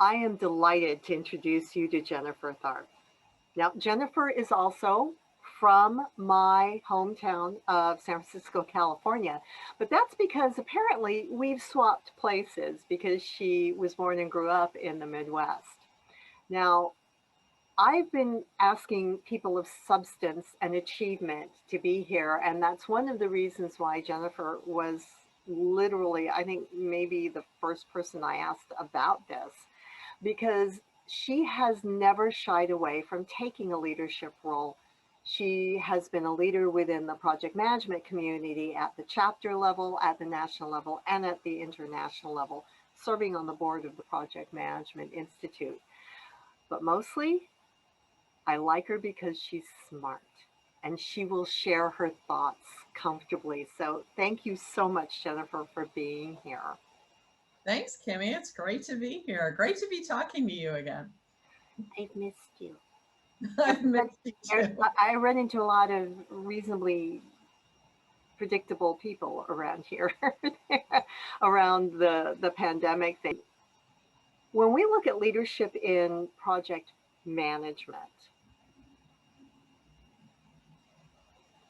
I am delighted to introduce you to Jennifer Tharp. Now, Jennifer is also from my hometown of San Francisco, California, but that's because apparently we've swapped places because she was born and grew up in the Midwest. Now, I've been asking people of substance and achievement to be here, and that's one of the reasons why Jennifer was literally, I think, maybe the first person I asked about this, because she has never shied away from taking a leadership role. She has been a leader within the project management community at the chapter level, at the national level, and at the international level, serving on the board of the Project Management Institute. But mostly, I like her because she's smart and she will share her thoughts comfortably. So thank you so much, Jennifer, for being here. Thanks, Kimmy. It's great to be here. Great to be talking to you again. I've missed you. I've missed you too. I run into a lot of reasonably predictable people around here around the pandemic thing. When we look at leadership in project management,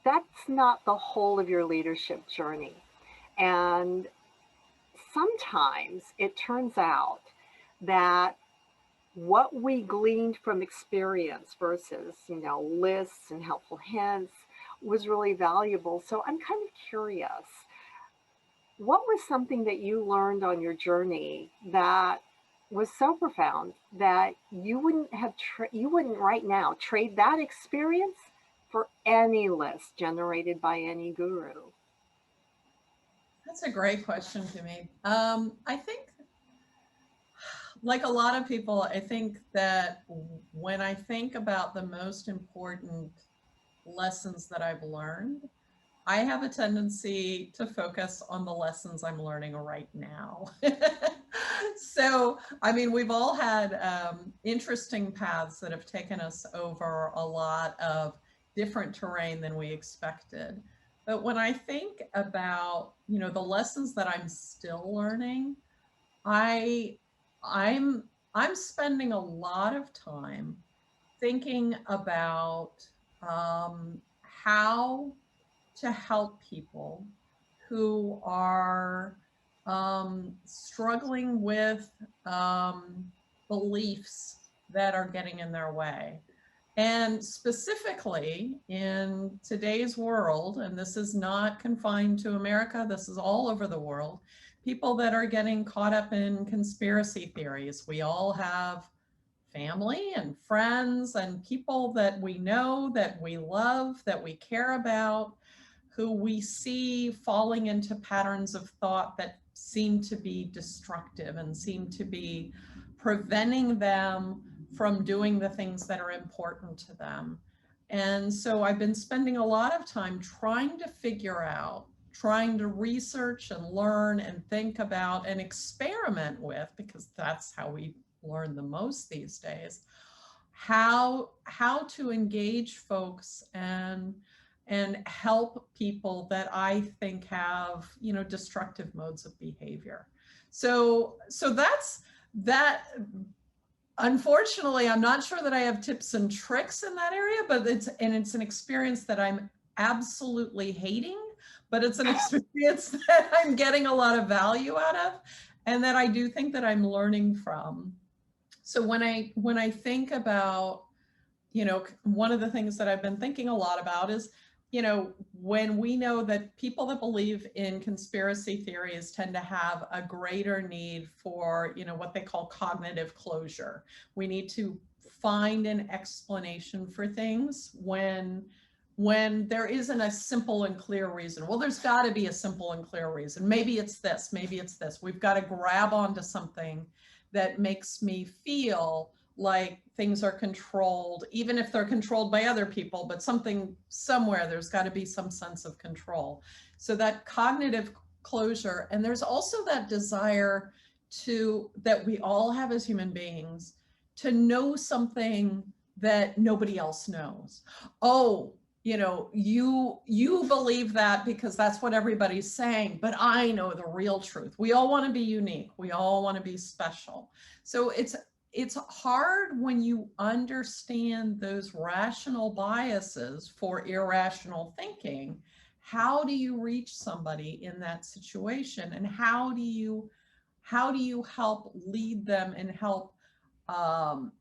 that's not the whole of your leadership journey. And sometimes it turns out that what we gleaned from experience versus, lists and helpful hints was really valuable. So I'm kind of curious, what was something that you learned on your journey that was so profound that you wouldn't right now trade that experience for any list generated by any guru? That's a great question, Kimmy. I think, like a lot of people, I think that when I think about the most important lessons that I've learned, I have a tendency to focus on the lessons I'm learning right now. So, I mean, we've all had interesting paths that have taken us over a lot of different terrain than we expected. But when I think about, the lessons that I'm still learning, I I'm I'm spending a lot of time thinking about how to help people who are struggling with beliefs that are getting in their way. And specifically in today's world, and this is not confined to America, this is all over the world, people that are getting caught up in conspiracy theories. We all have family and friends and people that we know, that we love, that we care about, who we see falling into patterns of thought that seem to be destructive and seem to be preventing them from doing the things that are important to them. And so I've been spending a lot of time trying to figure out, trying to research and learn and think about and experiment with, because that's how we learn the most these days, how to engage folks and help people that I think have, destructive modes of behavior. So that's that. Unfortunately, I'm not sure that I have tips and tricks in that area, but it's an experience that I'm absolutely hating, but it's an experience that I'm getting a lot of value out of, and that I do think that I'm learning from. So when I think about, one of the things that I've been thinking a lot about is, when we know that people that believe in conspiracy theories tend to have a greater need for, what they call cognitive closure. We need to find an explanation for things when there isn't a simple and clear reason. Well, there's got to be a simple and clear reason. Maybe it's this, maybe it's this. We've got to grab onto something that makes me feel like things are controlled, even if they're controlled by other people, but somewhere there's got to be some sense of control. So that cognitive closure, and there's also that desire that we all have as human beings to know something that nobody else knows. Oh, you know, you believe that because that's what everybody's saying, but I know the real truth. We all want to be unique. We all want to be special. So it's hard when you understand those rational biases for irrational thinking. How do you reach somebody in that situation, and how do you help lead them and help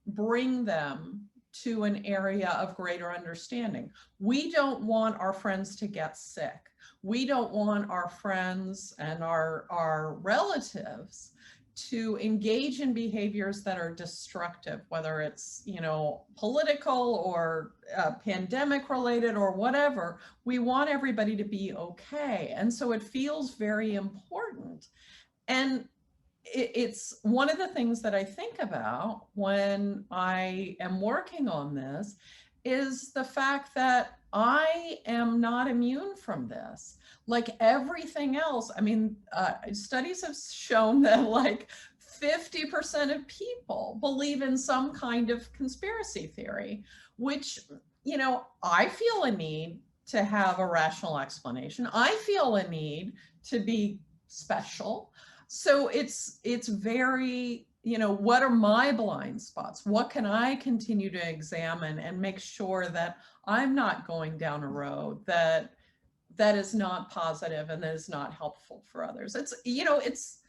bring them to an area of greater understanding? We don't want our friends to get sick. We don't want our friends and our relatives to engage in behaviors that are destructive, whether it's, you know, political or pandemic related or whatever. We want everybody to be okay. And so it feels very important. And it's one of the things that I think about when I am working on this is the fact that I am not immune from this. Like everything else, I mean, studies have shown that like 50% of people believe in some kind of conspiracy theory, which, you know, I feel a need to have a rational explanation. I feel a need to be special. So it's very, you know, what are my blind spots? What can I continue to examine and make sure that I'm not going down a road that is not positive and that is not helpful for others? It's, you know, it's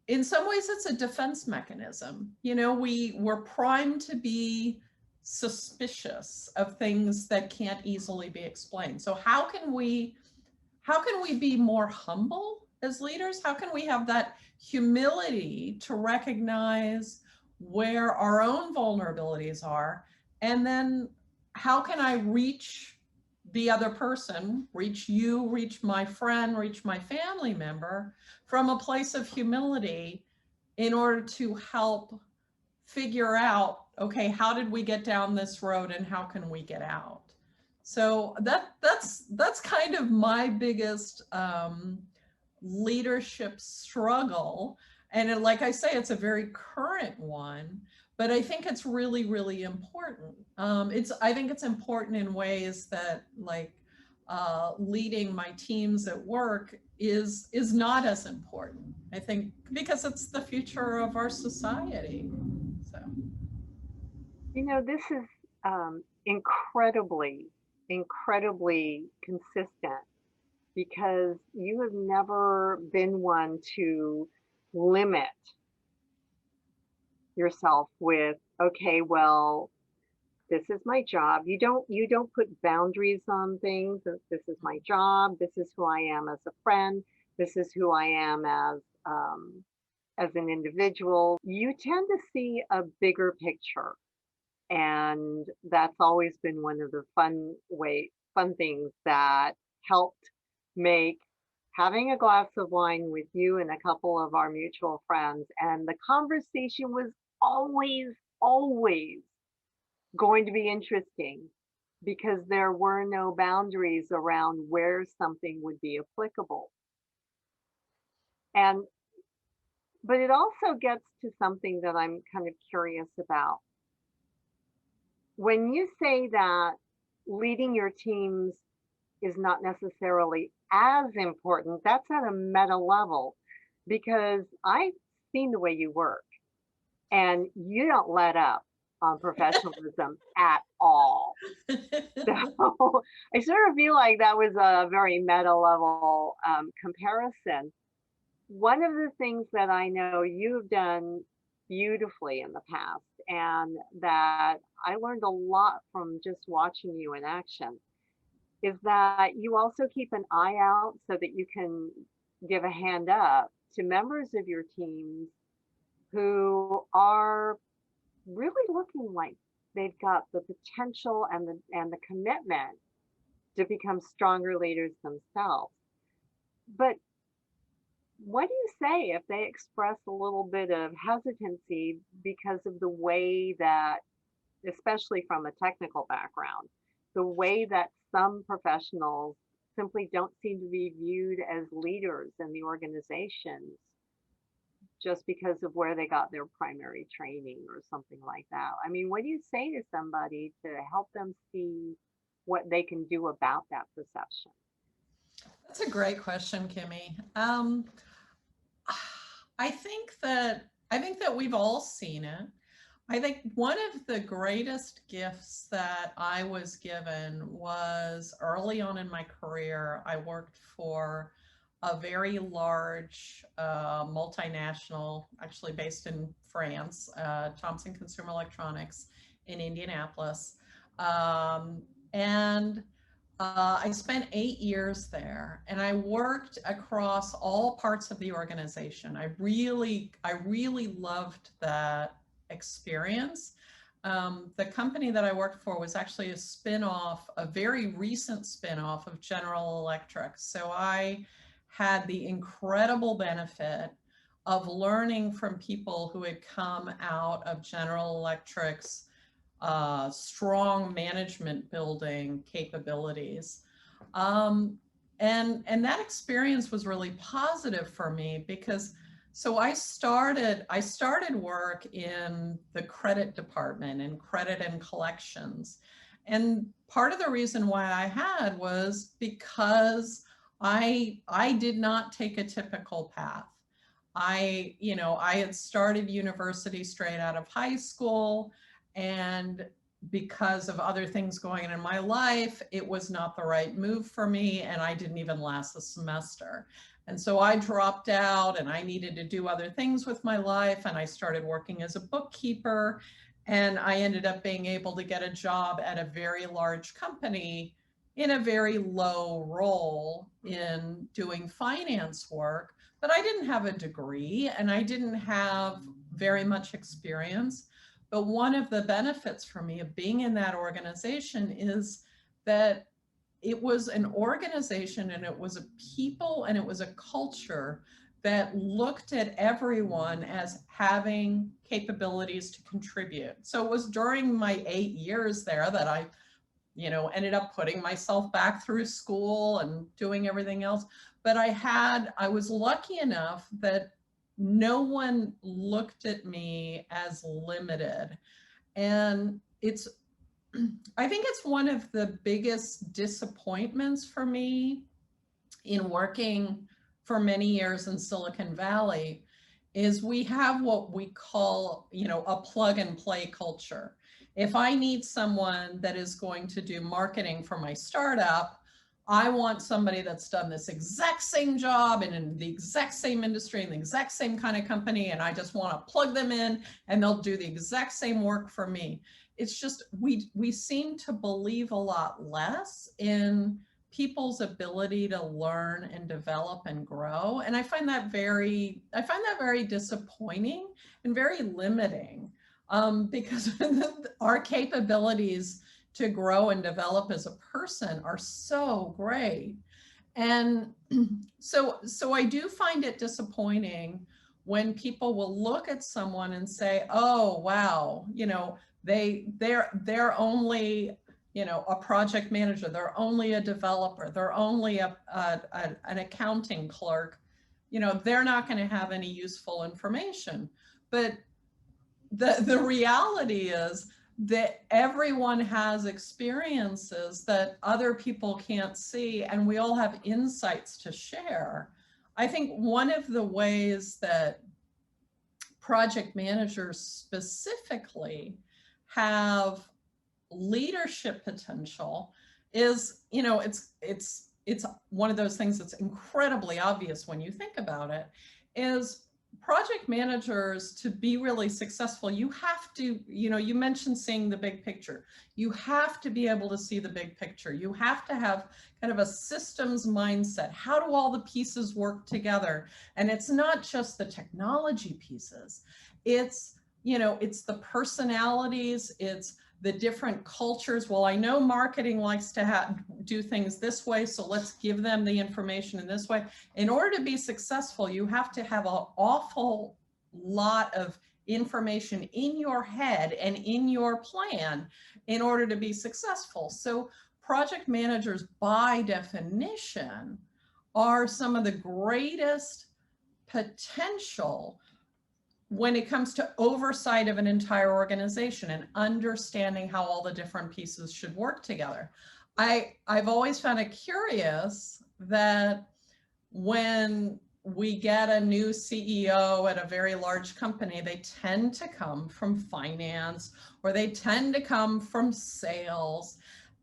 in some ways it's a defense mechanism. You know, we're primed to be suspicious of things that can't easily be explained. So how can we be more humble as leaders? How can we have that humility to recognize where our own vulnerabilities are? And then how can I reach the other person, reach you, reach my friend, reach my family member from a place of humility in order to help figure out, okay, how did we get down this road and how can we get out? So that's kind of my biggest leadership struggle. And like I say, it's a very current one, but I think it's really, really important. I think it's important in ways that like leading my teams at work is not as important. I think because it's the future of our society. So. You know, this is incredibly, incredibly consistent because you have never been one to limit yourself with, okay, well, this is my job. You don't put boundaries on things. This is my job. This is who I am as a friend. This is who I am as an individual. You tend to see a bigger picture. And that's always been one of the fun things that helped make having a glass of wine with you and a couple of our mutual friends. And the conversation was always, always going to be interesting because there were no boundaries around where something would be applicable. And, but it also gets to something that I'm kind of curious about. When you say that leading your teams is not necessarily as important, that's at a meta level because I've seen the way you work and you don't let up on professionalism at all. So I sort of feel like that was a very meta level comparison. One of the things that I know you've done beautifully in the past and that I learned a lot from just watching you in action is that you also keep an eye out so that you can give a hand up to members of your teams who are really looking like they've got the potential and the commitment to become stronger leaders themselves. But what do you say if they express a little bit of hesitancy because of the way that, especially from a technical background, the way that some professionals simply don't seem to be viewed as leaders in the organizations just because of where they got their primary training or something like that? I mean, what do you say to somebody to help them see what they can do about that perception? That's a great question, Kimmy. I think that we've all seen it. I think one of the greatest gifts that I was given was early on in my career. I worked for a very large multinational, actually based in France, Thomson Consumer Electronics in Indianapolis. And I spent 8 years there, and I worked across all parts of the organization. I really loved that experience. The company that I worked for was actually a spin-off, a very recent spin-off of General Electric. So I had the incredible benefit of learning from people who had come out of General Electric's strong management building capabilities. And that experience was really positive for me because I started work in the credit department in credit and collections. And part of the reason why I had was because I did not take a typical path. I had started university straight out of high school, and because of other things going on in my life, it was not the right move for me, and I didn't even last a semester. And so I dropped out, and I needed to do other things with my life, and I started working as a bookkeeper, and I ended up being able to get a job at a very large company in a very low role in doing finance work. But I didn't have a degree, and I didn't have very much experience. But one of the benefits for me of being in that organization is that it was an organization, and it was a people, and it was a culture that looked at everyone as having capabilities to contribute. So it was during my 8 years there that I ended up putting myself back through school and doing everything else. But I was lucky enough that no one looked at me as limited. And I think it's one of the biggest disappointments for me in working for many years in Silicon Valley is we have what we call, a plug and play culture. If I need someone that is going to do marketing for my startup, I want somebody that's done this exact same job and in the exact same industry and the exact same kind of company, and I just want to plug them in and they'll do the exact same work for me. It's just we seem to believe a lot less in people's ability to learn and develop and grow, and I find that very disappointing and very limiting, because our capabilities to grow and develop as a person are so great. And so I do find it disappointing when people will look at someone and say, oh, wow, they're only, a project manager, they're only a developer, they're only an accounting clerk, they're not going to have any useful information. But the reality is that everyone has experiences that other people can't see, and we all have insights to share. I think one of the ways that project managers specifically have leadership potential is, it's one of those things that's incredibly obvious when you think about it, is project managers, to be really successful, you have to, you mentioned seeing the big picture. You have to be able to see the big picture. You have to have kind of a systems mindset. How do all the pieces work together? And it's not just the technology pieces. It's, it's the personalities, it's the different cultures. Well, I know marketing likes to do things this way, so let's give them the information in this way. In order to be successful, you have to have an awful lot of information in your head and in your plan in order to be successful. So project managers, by definition, are some of the greatest potential when it comes to oversight of an entire organization and understanding how all the different pieces should work together. I've always found it curious that when we get a new CEO at a very large company, they tend to come from finance or they tend to come from sales.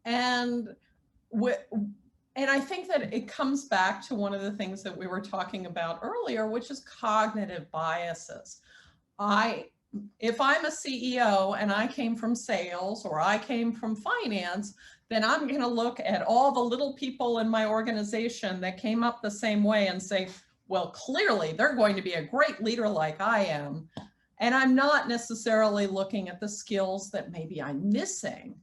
And and I think that it comes back to one of the things that we were talking about earlier, which is cognitive biases. If I'm a CEO and I came from sales or I came from finance, then I'm going to look at all the little people in my organization that came up the same way and say, well, clearly they're going to be a great leader like I am. And I'm not necessarily looking at the skills that maybe I'm missing.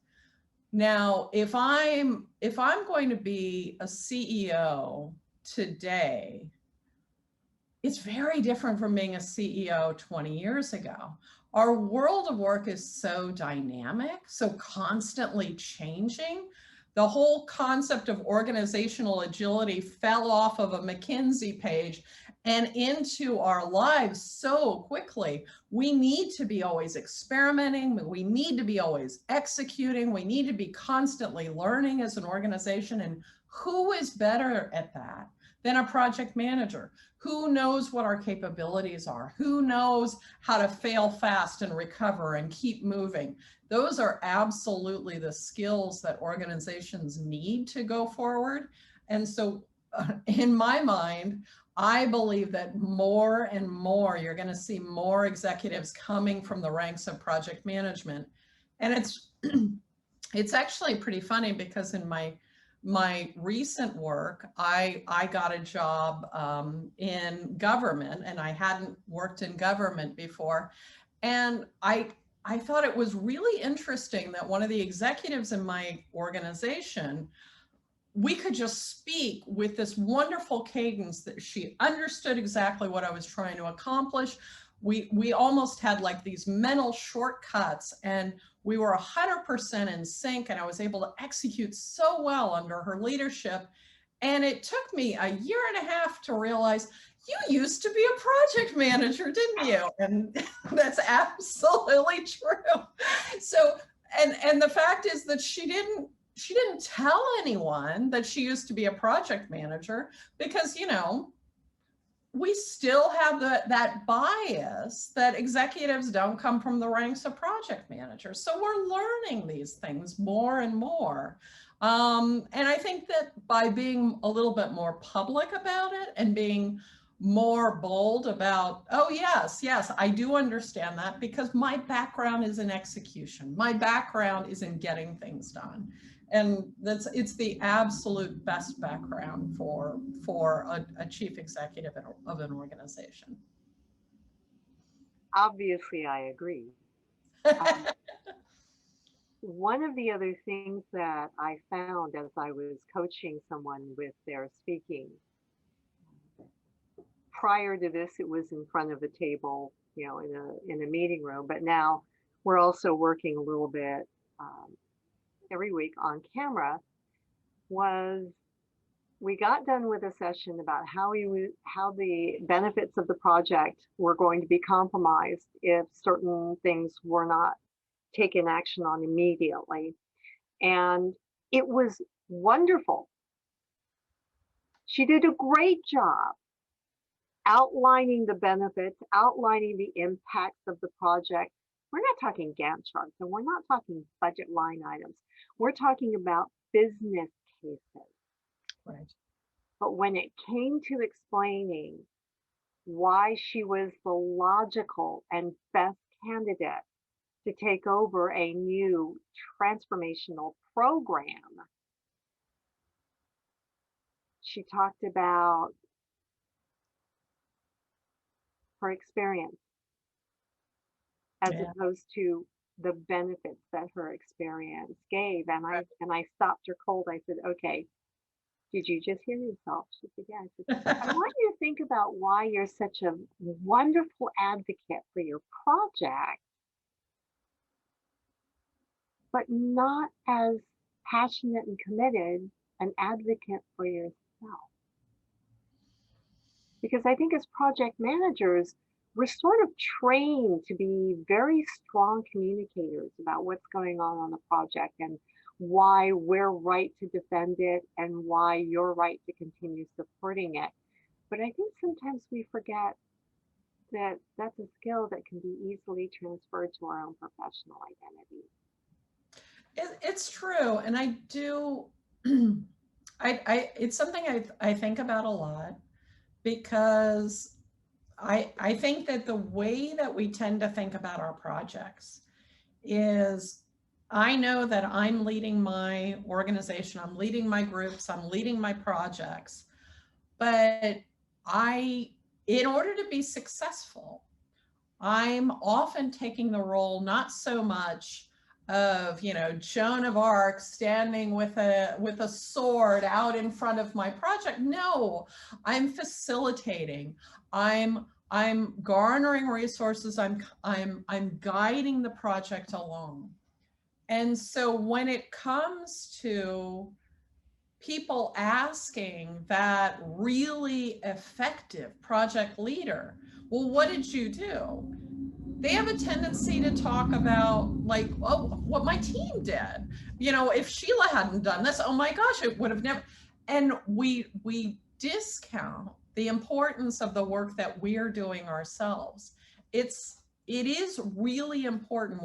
Now, if I'm going to be a CEO today, it's very different from being a CEO 20 years ago. Our world of work is so dynamic, so constantly changing. The whole concept of organizational agility fell off of a McKinsey page and into our lives so quickly. We need to be always experimenting. We need to be always executing. We need to be constantly learning as an organization. And who is better at that than a project manager? Who knows what our capabilities are? Who knows how to fail fast and recover and keep moving? Those are absolutely the skills that organizations need to go forward. And so in my mind, I believe that more and more, you're going to see more executives coming from the ranks of project management. And it's actually pretty funny because in my recent work, I got a job in government, and I hadn't worked in government before. And I thought it was really interesting that one of the executives in my organization, we could just speak with this wonderful cadence that she understood exactly what I was trying to accomplish. We almost had like these mental shortcuts, and we were 100% in sync, and I was able to execute so well under her leadership. And it took me a year and a half to realize, you used to be a project manager, didn't you? And that's absolutely true. So, and the fact is that she didn't tell anyone that she used to be a project manager because, you know, we still have that bias that executives don't come from the ranks of project managers. So we're learning these things more and more. And I think that by being a little bit more public about it and being more bold about, oh, yes, I do understand that because my background is in execution. My background is in getting things done. And it's the absolute best background for a chief executive of an organization. Obviously, I agree. One of the other things that I found as I was coaching someone with their speaking, prior to this, it was in front of a table, you know, in a meeting room, but now we're also working a little bit every week on camera. Was we got done with a session about how the benefits of the project were going to be compromised if certain things were not taken action on immediately. And it was wonderful. She did a great job outlining the benefits, outlining the impacts of the project. We're not talking Gantt charts, and we're not talking budget line items. We're talking about business cases. Right. But when it came to explaining why she was the logical and best candidate to take over a new transformational program, she talked about her experience as opposed to the benefits that her experience gave. And I stopped her cold. I said, okay, did you just hear yourself? She said, yeah. I said, I want you to think about why you're such a wonderful advocate for your project, but not as passionate and committed an advocate for yourself. Because I think as project managers, we're sort of trained to be very strong communicators about what's going on the project and why we're right to defend it and why you're right to continue supporting it. But I think sometimes we forget that that's a skill that can be easily transferred to our own professional identity. It's true. And I do, it's something I think about a lot, because I think that the way that we tend to think about our projects is, I know that I'm leading my organization, I'm leading my groups, I'm leading my projects, but in order to be successful, I'm often taking the role not so much of, Joan of Arc standing with a sword out in front of my project. No, I'm facilitating. I'm garnering resources. I'm guiding the project along. And so when it comes to people asking that really effective project leader, well, what did you do? They have a tendency to talk about, like, oh, what my team did. If Sheila hadn't done this, oh my gosh, it would have never. And we discount the importance of the work that we're doing ourselves. It is really important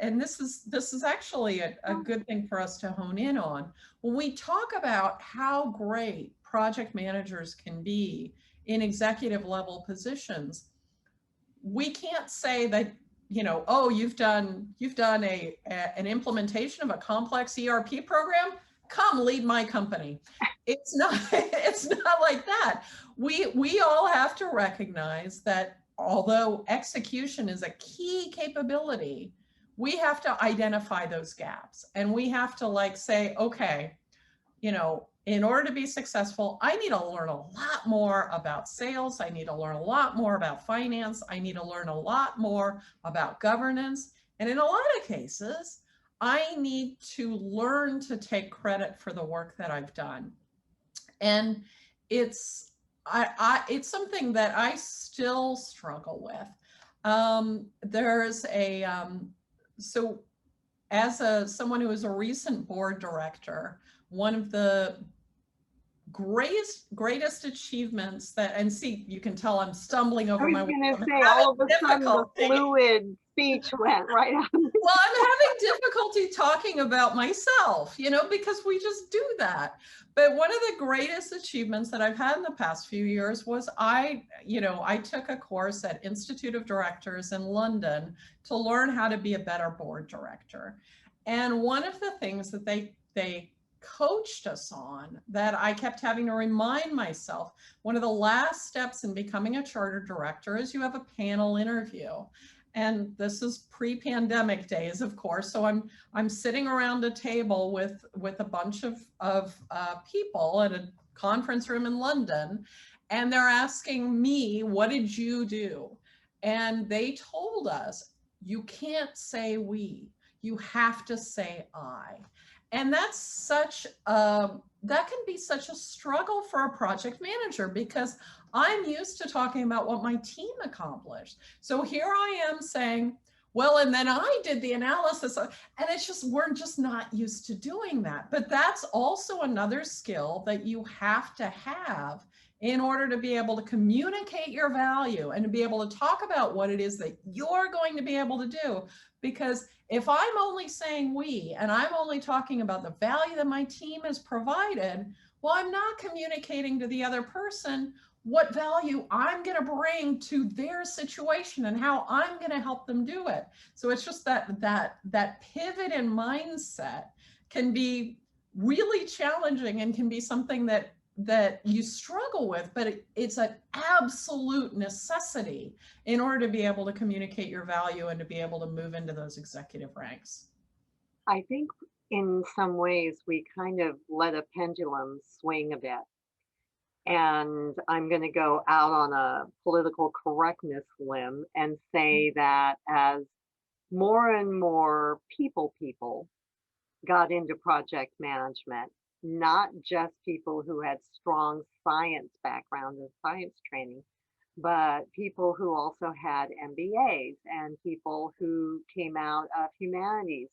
and this is actually a good thing for us to hone in on. When we talk about how great project managers can be in executive level positions, we can't say that, oh, you've done an implementation of a complex ERP program, come lead my company. It's not it's not like that. We all have to recognize that although execution is a key capability, we have to identify those gaps, and we have to say, okay, in order to be successful, I need to learn a lot more about sales. I need to learn a lot more about finance. I need to learn a lot more about governance. And in a lot of cases, I need to learn to take credit for the work that I've done. And it's something that I still struggle with. There's so as someone who is a recent board director, one of the greatest achievements and see, you can tell I'm stumbling over my words. I was going to say, all of a sudden the fluid speech went right out. Well, I'm having difficulty talking about myself, because we just do that. But one of the greatest achievements that I've had in the past few years was I took a course at Institute of Directors in London to learn how to be a better board director. And one of the things that they coached us on, that I kept having to remind myself, one of the last steps in becoming a charter director is you have a panel interview. And this is pre-pandemic days, of course. So I'm sitting around a table with a bunch of people at a conference room in London, and they're asking me, what did you do? And they told us, you can't say we, you have to say I. And that's that can be such a struggle for a project manager, because I'm used to talking about what my team accomplished. So here I am saying, well, and then I did the analysis, and we're just not used to doing that. But that's also another skill that you have to have in order to be able to communicate your value and to be able to talk about what it is that you're going to be able to do. Because if I'm only saying we, and I'm only talking about the value that my team has provided, well, I'm not communicating to the other person what value I'm going to bring to their situation and how I'm going to help them do it. So it's just that pivot in mindset can be really challenging and can be something that you struggle with, but it's an absolute necessity in order to be able to communicate your value and to be able to move into those executive ranks. I think in some ways we kind of let a pendulum swing a bit. And I'm going to go out on a political correctness limb and say that as more and more people got into project management, not just people who had strong science background and science training, but people who also had MBAs and people who came out of humanities.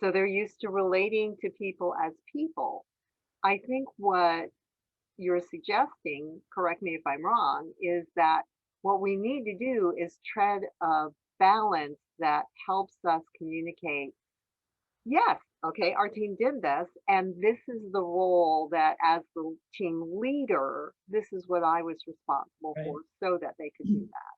So they're used to relating to people as people. I think what you're suggesting, correct me if I'm wrong, is that what we need to do is tread a balance that helps us communicate. Yes, okay, our team did this, and this is the role that as the team leader, this is what I was responsible Right. for so that they could do that.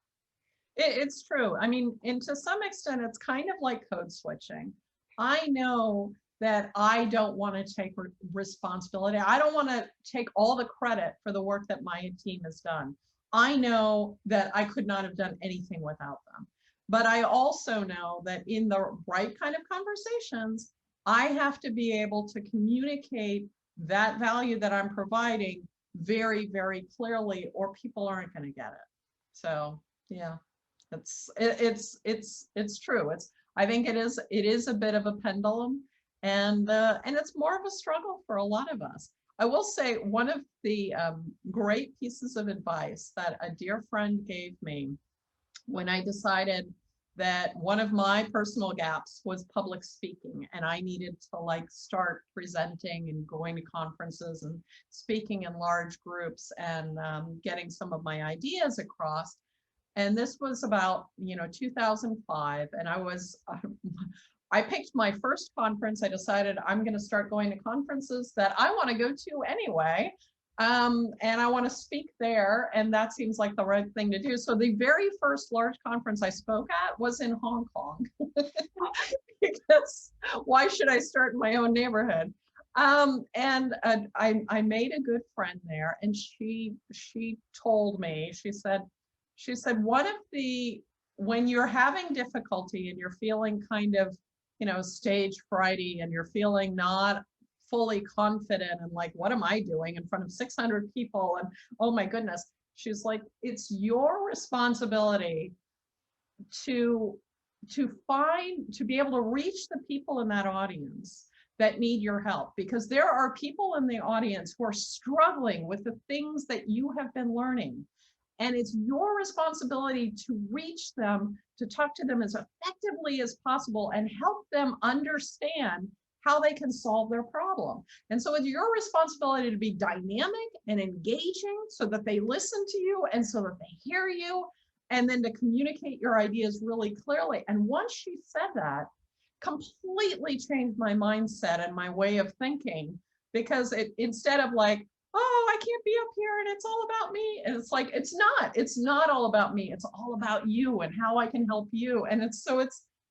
It's true. I mean, and to some extent, it's kind of like code switching. I know that I don't want to take responsibility. I don't want to take all the credit for the work that my team has done. I know that I could not have done anything without them. But I also know that in the right kind of conversations, I have to be able to communicate that value that I'm providing very, very clearly, or people aren't going to get it. So, yeah. It's true. I think it is a bit of a pendulum, and it's more of a struggle for a lot of us. I will say one of the great pieces of advice that a dear friend gave me when I decided that one of my personal gaps was public speaking, and I needed to like start presenting and going to conferences and speaking in large groups and getting some of my ideas across. And this was about 2005, and I picked my first conference. I decided I'm going to start going to conferences that I want to go to anyway, and I want to speak there, and that seems like the right thing to do. So the very first large conference I spoke at was in Hong Kong, because why should I start in my own neighborhood? And I made a good friend there, and she told me, she said, one of when you're having difficulty and you're feeling kind of, stage frighty, and you're feeling not fully confident and like, what am I doing in front of 600 people? And oh my goodness, she's like, it's your responsibility to be able to reach the people in that audience that need your help, because there are people in the audience who are struggling with the things that you have been learning. And it's your responsibility to reach them, to talk to them as effectively as possible and help them understand how they can solve their problem. And so it's your responsibility to be dynamic and engaging so that they listen to you and so that they hear you, and then to communicate your ideas really clearly. And once she said that, completely changed my mindset and my way of thinking, because instead of like, oh, I can't be up here and it's all about me. And it's like, it's not all about me. It's all about you and how I can help you. And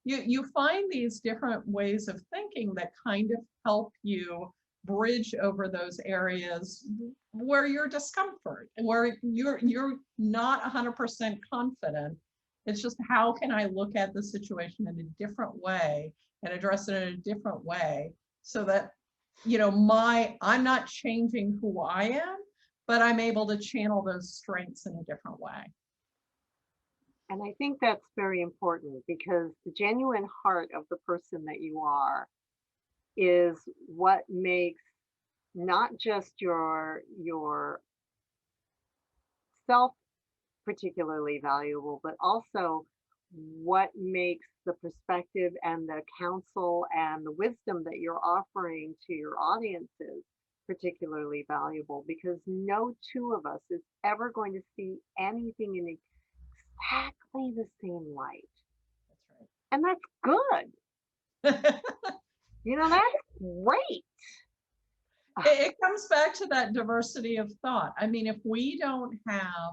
you find these different ways of thinking that kind of help you bridge over those areas where you're discomfort and where you're not 100% confident. It's just, how can I look at the situation in a different way and address it in a different way so that I'm not changing who I am, but I'm able to channel those strengths in a different way. And I think that's very important, because the genuine heart of the person that you are is what makes not just your self particularly valuable, but also what makes the perspective and the counsel and the wisdom that you're offering to your audiences particularly valuable, because no two of us is ever going to see anything in exactly the same light. That's And that's good. right. That's great. It comes back to that diversity of thought. I mean, if we don't have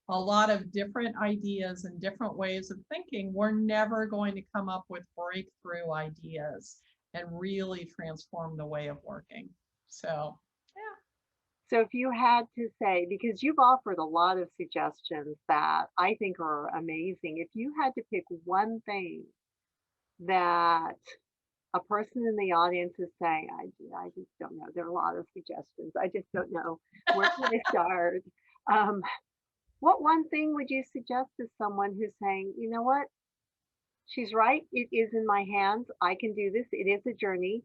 a lot of different ideas and different ways of thinking, we're never going to come up with breakthrough ideas and really transform the way of working. So, yeah. So if you had to say, because you've offered a lot of suggestions that I think are amazing, if you had to pick one thing that a person in the audience is saying, I just don't know. There are a lot of suggestions. I just don't know. Where can I start? What one thing would you suggest to someone who's saying, you know what? She's right. It is in my hands. I can do this. It is a journey.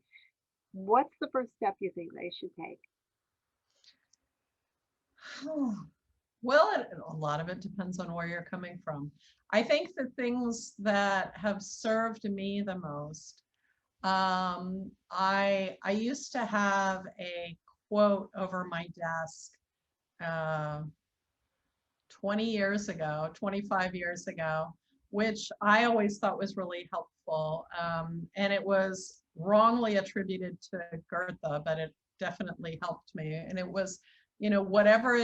What's the first step you think they should take? Well, a lot of it depends on where you're coming from. I think the things that have served me the most I used to have a quote over my desk 20 years ago, 25 years ago, which I always thought was really helpful. And it was wrongly attributed to Goethe, but it definitely helped me. And it was, you know, whatever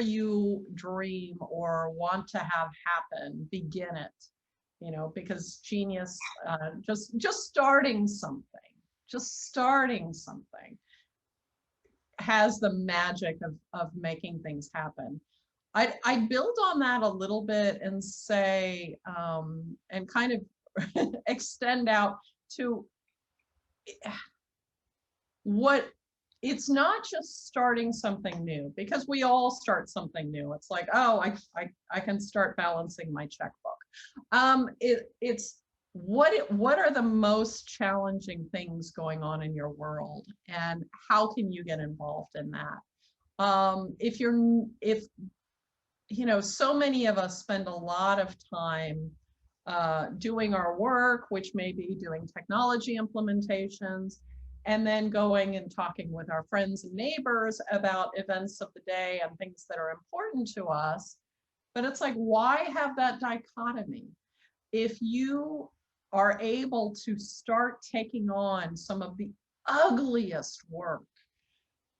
you dream or want to have happen, begin it. You know, because genius, just starting something has the magic of making things happen. I build on that a little bit and say, and kind of extend out to what it's not just starting something new, because we all start something new. It's like, oh, I can start balancing my checkbook. It's what are the most challenging things going on in your world, and how can you get involved in that? If you know, so many of us spend a lot of time doing our work, which may be doing technology implementations, and then going and talking with our friends and neighbors about events of the day and things that are important to us. But it's like, why have that dichotomy? If you are able to start taking on some of the ugliest work,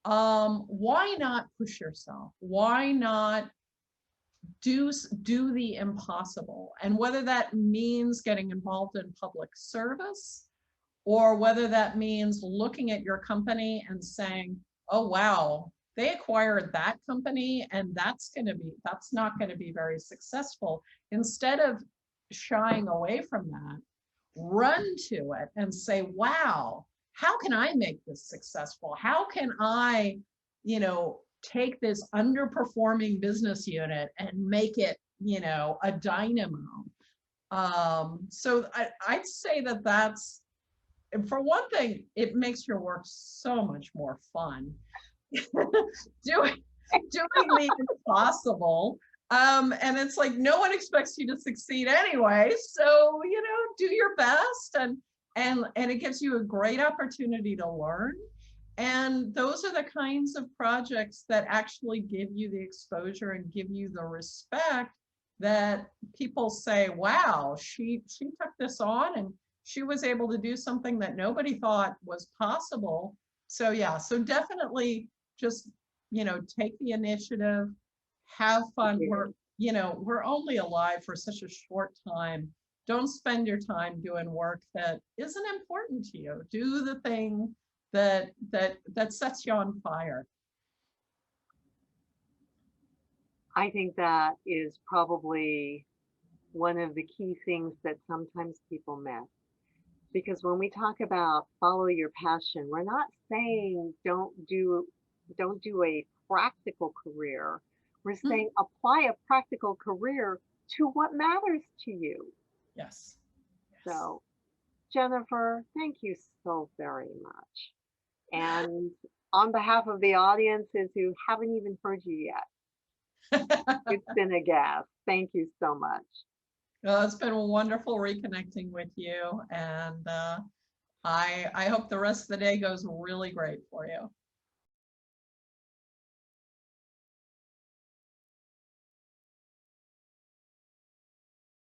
why not push yourself? Why not do the impossible? And whether that means getting involved in public service, or whether that means looking at your company and saying, oh wow, they acquired that company and that's not going to be very successful. Instead of shying away from that, run to it and say, wow, how can I make this successful? How can I, you know, take this underperforming business unit and make it, you know, a dynamo? So I'd say that that's, for one thing, it makes your work so much more fun. doing the impossible. And it's like, no one expects you to succeed anyway. So, you know, do your best, and it gives you a great opportunity to learn. And those are the kinds of projects that actually give you the exposure and give you the respect that people say, wow, she took this on and she was able to do something that nobody thought was possible. So yeah, so definitely just, you know, take the initiative, have fun. We're only alive for such a short time. Don't spend your time doing work that isn't important to you. Do the thing that sets you on fire. I think that is probably one of the key things that sometimes people miss. Because when we talk about follow your passion, we're not saying don't do a practical career. We're saying apply a practical career to what matters to you. Yes. So, Jennifer, thank you so very much. And on behalf of the audiences who haven't even heard you yet, it's been a gas. Thank you so much. Well, it's been wonderful reconnecting with you, and I hope the rest of the day goes really great for you.